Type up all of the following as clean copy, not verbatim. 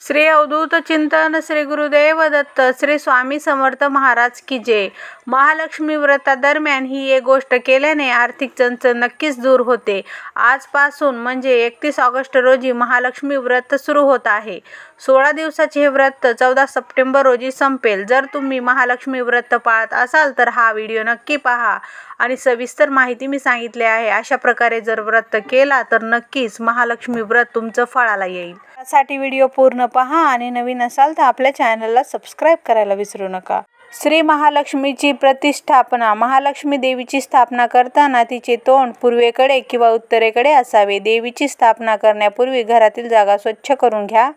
श्री अवधूत चिंतन श्री गुरुदेव दत्त श्री स्वामी समर्थ महाराज की जय। महालक्ष्मी व्रतादरम्यान ही एक गोष्ट केल्याने आर्थिक चणचण नक्कीच दूर होते। आजपासून म्हणजे 31 ऑगस्ट रोजी महालक्ष्मी व्रत सुरू होत आहे। 16 दिवसाचे हे व्रत 14 सप्टेंबर रोजी संपेल। जर तुम्ही महालक्ष्मी व्रत पाळत असाल तर हा व्हिडिओ नक्की पहा आणि सविस्तर माहिती मी सांगितली आहे। अशा प्रकारे जर व्रत केला तर नक्कीच महालक्ष्मी व्रत तुमचं फळाला येईल। त्यासाठी व्हिडिओ पूर्ण पहा आणि नवीन असाल तर आपल्या चॅनलला सबस्क्राईब करायला विसरू नका। श्री महालक्ष्मीची प्रतिष्ठापना। महालक्ष्मी देवीची स्थापना करताना तिचे तोंड पूर्वेकडे किंवा उत्तरेकडे असावे। देवीची स्थापना करण्यापूर्वी घरातील जागा स्वच्छ करून घ्या।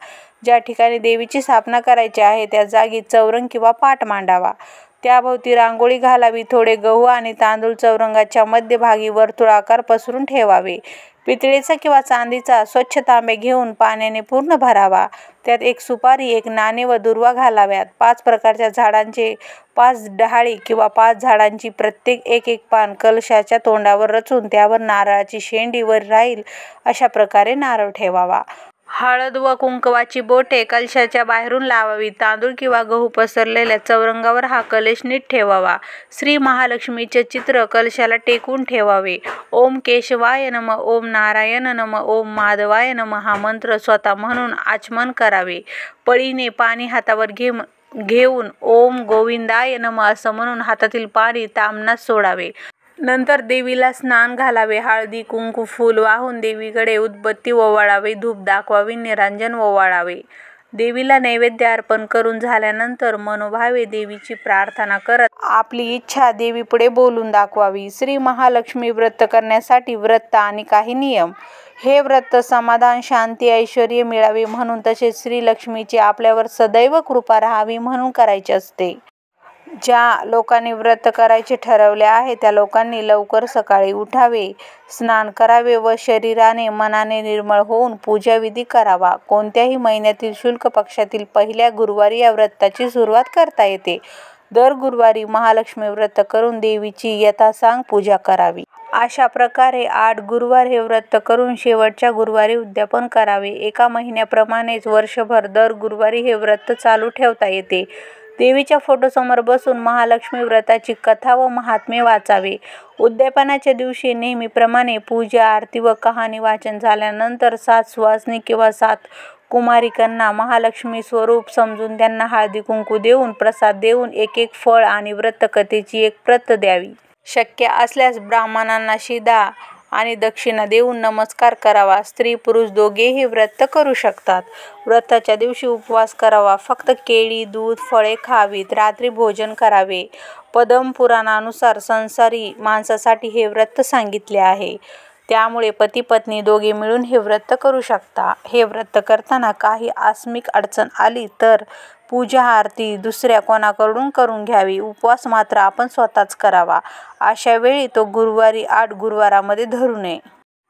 ज्या ठिकाणी देवीची स्थापना करायची आहे त्या जागी चौरंग किंवा पाट मांडावा। त्याभोवती रांगोळी घालावी। थोडे गहू आणि तांदूळ चौरंगाच्या मध्यभागी वर्तुळाकार पसरून ठेवावे। पितळेचा किंवा चांदीचा स्वच्छ तांबे घेऊन पाण्याने पूर्ण भरावा। त्यात एक सुपारी, एक नाणे व दुर्वा घालाव्यात। 5 प्रकारच्या झाडांचे 5 डहाळी किंवा 5 झाडांची प्रत्येक एक पान कलशाच्या तोंडावर रचून त्यावर नारळाची शेंडी वर राहील अशा प्रकारे नारळ ठेवावा। हळद व कुंकवाची बोटे कलशाच्या बाहेरून लावावी। तांदूळ किंवा गहू पसरलेल्या चौरंगावर हा कलश नीट ठेवावा। श्री महालक्ष्मीचे चित्र कलशाला टेकवून ठेवावे। ओम केशवाय नमः, ओम नारायण नमः, ओम माधवाय नमः हा मंत्र स्वतः म्हणून आचमन करावे। पळीने पाणी हातावर घेऊन ओम गोविंदाय नमः असं म्हणून हातातील पाणी ताम्हनात सोडावे। नंतर देवीला स्नान घालावे। हळदी कुंकू फूल वाहून देवीकडे उदबत्ती ओवाळावी। धूप दाखवावी। निरांजन ओवाळावे। देवीला नैवेद्य अर्पण करून झाल्यानंतर मनोभावे देवीची प्रार्थना करत आपली इच्छा देवीपुढे बोलून दाखवावी। श्री महालक्ष्मी व्रत करण्यासाठी व्रत आणि काही नियम। हे व्रत समाधान, शांती, ऐश्वर्य मिळावे म्हणून तसेच श्री लक्ष्मीची आपल्यावर सदैव कृपा राहावी म्हणून करायचे असते। ज्या लोकांनी व्रत करायचे ठरवले आहे त्या लोकांनी लवकर सकाळी उठावे, स्नान करावे व शरीराने मनाने निर्मळ होऊन पूजाविधी करावा। कोणत्याही महिन्यातील शुक्ल पक्षातील पहिल्या गुरुवारी या व्रताची सुरुवात करता येते। दर गुरुवारी महालक्ष्मी व्रत करून देवीची यथासांग पूजा करावी। अशा प्रकारे 8 गुरुवार हे व्रत करून शेवटच्या गुरुवारी उद्यापन करावे। एका महिन्याप्रमाणेच वर्षभर दर गुरुवारी हे व्रत चालू ठेवता येते। देवीच्या फोटोसमोर बसून महालक्ष्मी व्रताची कथा व महात्म्य वाचावे। उद्यापनाच्या दिवशी नेहमीप्रमाणे पूजा, आरती व कहाणी वाचन झाल्यानंतर 7 सुवासिनी किंवा 7 कुमारिकांना महालक्ष्मी स्वरूप समजून त्यांना हळदी कुंकू देऊन, प्रसाद देऊन एक फळ आणि व्रतकथेची एक प्रत द्यावी। शक्य असल्यास ब्राह्मणांना शिधा आणि दक्षिणा देऊन नमस्कार करावा। स्त्री पुरुष दोघेही व्रत करू शकतात। व्रताच्या दिवशी उपवास करावा। फक्त केळी, दूध, फळे खावीत। रात्री भोजन करावे। पद्म पुराणानुसार संसारी माणसासाठी हे व्रत सांगितले आहे। त्यामुळे पती पत्नी दोघे मिळून हे व्रत करू शकता। हे व्रत करताना काही आकस्मिक अडचण आली तर पूजा आरती दुसऱ्या कोणाकडून करून घ्यावी। उपवास मात्र आपण स्वतःच करावा। अशा वेळी तो गुरुवारी 8 गुरुवारामध्ये धरू नये।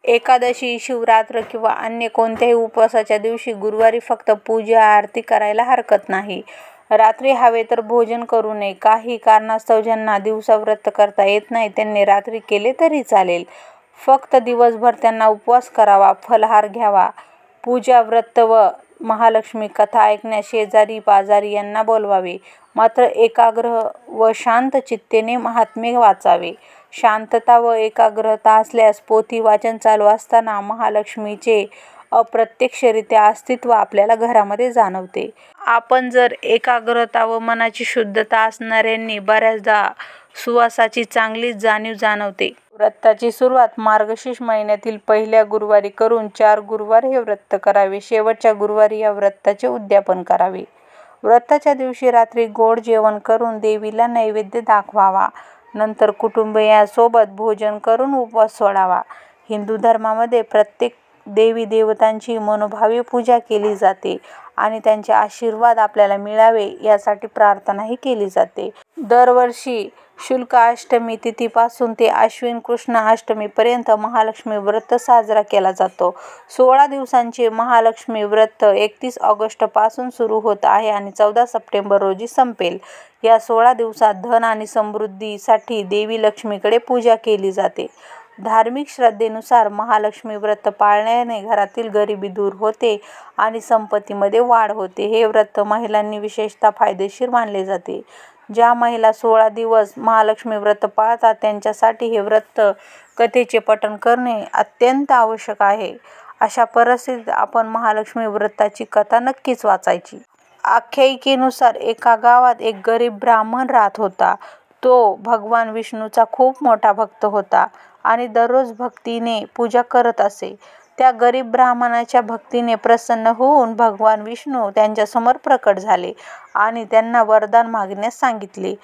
एकादशी, शिवरात्र किंवा अन्य कोणत्याही उपवासाच्या दिवशी गुरुवारी फक्त पूजा आरती करायला हरकत नाही। रात्री हवे तर भोजन करू नये। काही कारणास्तव ज्यांना दिवसा व्रत करता येत नाही त्यांनी रात्री केले तरी चालेल। फक्त दिवसभर त्यांना उपवास करावा, फलाहार घ्यावा। पूजा, व्रत व महालक्ष्मी कथा ऐकण्यास शेजारी पाजारी यांना बोलवावे। मात्र एकाग्र व शांत चित्तेने महात्म्य वाचावे। शांतता व एकाग्रता असल्यास पोथी वाचन चालू असताना महालक्ष्मीचे अप्रत्यक्षरित्या अस्तित्व आपल्याला घरामध्ये जाणवते। आपण जर एकाग्रता व मनाची शुद्धता असणाऱ्यांनी बऱ्याचदा सुवासाची चांगलीच जाणवते। व्रताची सुरुवात मार्गशीर्ष महिन्यातील पहिल्या गुरुवारी करून 4 गुरुवार हे व्रत करावे। शेवटच्या गुरुवारी या व्रताचे उद्यापन करावे। व्रताच्या दिवशी रात्री गोड जेवण करून देवीला नैवेद्य दाखवावा। नंतर कुटुंबियांसोबत भोजन करून उपवास सोडावा। हिंदू धर्मामध्ये प्रत्येक देवी देवतांची मनोभावे पूजा केली जाते आणि त्यांचे आशीर्वाद आपल्याला मिळावे यासाठी प्रार्थनाही केली जाते। दरवर्षी शुक्ल अष्टमी तिथीपासून ते आश्विन कृष्ण अष्टमीपर्यंत महालक्ष्मी व्रत साजरा केला जातो। 16 दिवसांचे महालक्ष्मी व्रत 31 ऑगस्ट पासून सुरू होत आहे आणि 14 सप्टेंबर रोजी संपेल। या 16 दिवसात धन आणि समृद्धीसाठी देवी लक्ष्मीकडे पूजा केली जाते। धार्मिक श्रद्धेनुसार महालक्ष्मी व्रत पाळल्याने घरातील गरिबी दूर होते आणि संपत्तीमध्ये वाढ होते. हे व्रत महिलांनी विशेषतः फायदेशीर मानले जाते. ज्या महिला 16 दिवस महालक्ष्मी व्रत पाळतात त्यांच्यासाठी हे व्रत कथेचे पठण करणे अत्यंत आवश्यक आहे. अशा परिस्थितीत आपण महालक्ष्मी व्रताची कथा नक्कीच वाचायची. आख्यायिकेनुसार एका गावात एक गरीब ब्राह्मण राहत होता. तो भगवान विष्णूचा खूप मोठा भक्त होता आणि दररोज भक्तीने पूजा करत असे. त्या गरीब ब्राह्मणाच्या भक्तीने प्रसन्न होऊन भगवान विष्णू त्यांच्यासमोर प्रकट झाले आणि त्यांना वरदान मागण्यास सांगितले.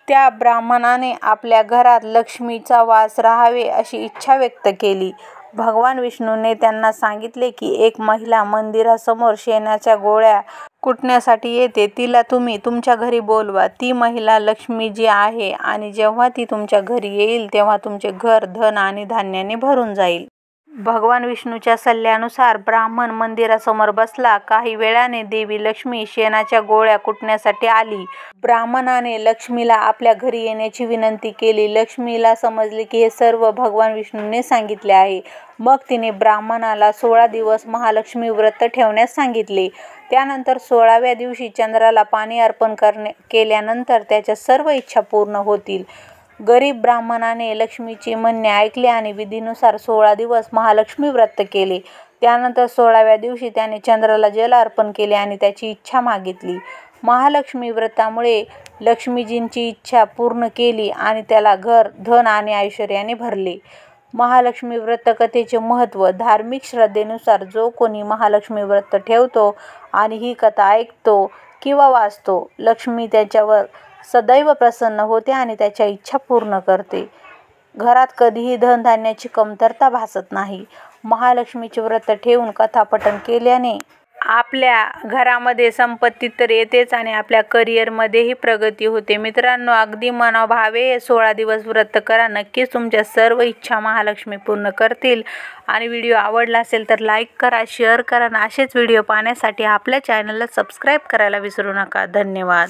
त्या ब्राह्मणाने आपल्या घरात लक्ष्मीचा वास राहावे अशी इच्छा व्यक्त केली. भगवान विष्णूने त्यांना सांगितले की एक महिला मंदिरासमोर शेणाच्या गोळ्या कुटण्यासाठी येते. तिला तुम्ही तुमच्या घरी बोलवा. ती महिला लक्ष्मीजी आहे आणि जेव्हा ती तुमच्या घरी येईल तेव्हा तुमचे घर धन आणि धान्याने भरून जाईल. भगवान विष्णूच्या सल्ल्यानुसार ब्राह्मण मंदिरासमोर बसला. काही वेळाने देवी लक्ष्मी शेणाच्या गोळ्या कुटण्यासाठी आली. ब्राह्मणाने लक्ष्मीला आपल्या घरी येण्याची विनंती केली. लक्ष्मीला समजले की हे सर्व भगवान विष्णूने सांगितले आहे. मग तिने ब्राह्मणाला 16 दिवस महालक्ष्मी व्रत ठेवण्यास सांगितले. त्यानंतर 16व्या दिवशी चंद्राला पाणी अर्पण केल्यानंतर त्याच्या सर्व इच्छा पूर्ण होतील. गरीब ब्राह्मणाने लक्ष्मीचे म्हणणे ऐकले आणि विधीनुसार 16 दिवस महालक्ष्मी व्रत केले. त्यानंतर 16व्या दिवशी त्याने चंद्राला जल अर्पण केले आणि त्याची इच्छा मागितली. महालक्ष्मी व्रतामुळे लक्ष्मीजींची इच्छा पूर्ण केली आणि त्याला घर धन आणि ऐश्वर्याने भरले. महालक्ष्मी व्रत कथेचे महत्त्व. धार्मिक श्रद्धेनुसार जो कोणी महालक्ष्मी व्रत ठेवतो आणि ही कथा ऐकतो किंवा वाचतो, लक्ष्मी त्याच्यावर सदैव प्रसन्न होते आणि त्याच्या इच्छा पूर्ण करते. घरात कधीही धनधान्याची कमतरता भासत नाही. महालक्ष्मीचे व्रत ठेवून कथा पठण केल्याने आपल्या घरामध्ये संपत्ती तर येतेच आणि आपल्या करिअरमध्येही प्रगती होते. मित्रांनो, अगदी मनोभावे 16 दिवस व्रत करा. नक्कीच तुमच्या सर्व इच्छा महालक्ष्मी पूर्ण करतील. आणि व्हिडिओ आवडला असेल तर लाईक करा, शेअर करा आणि असेच व्हिडिओ पाहण्यासाठी आपल्या चॅनलला सबस्क्राईब करायला विसरू नका. धन्यवाद.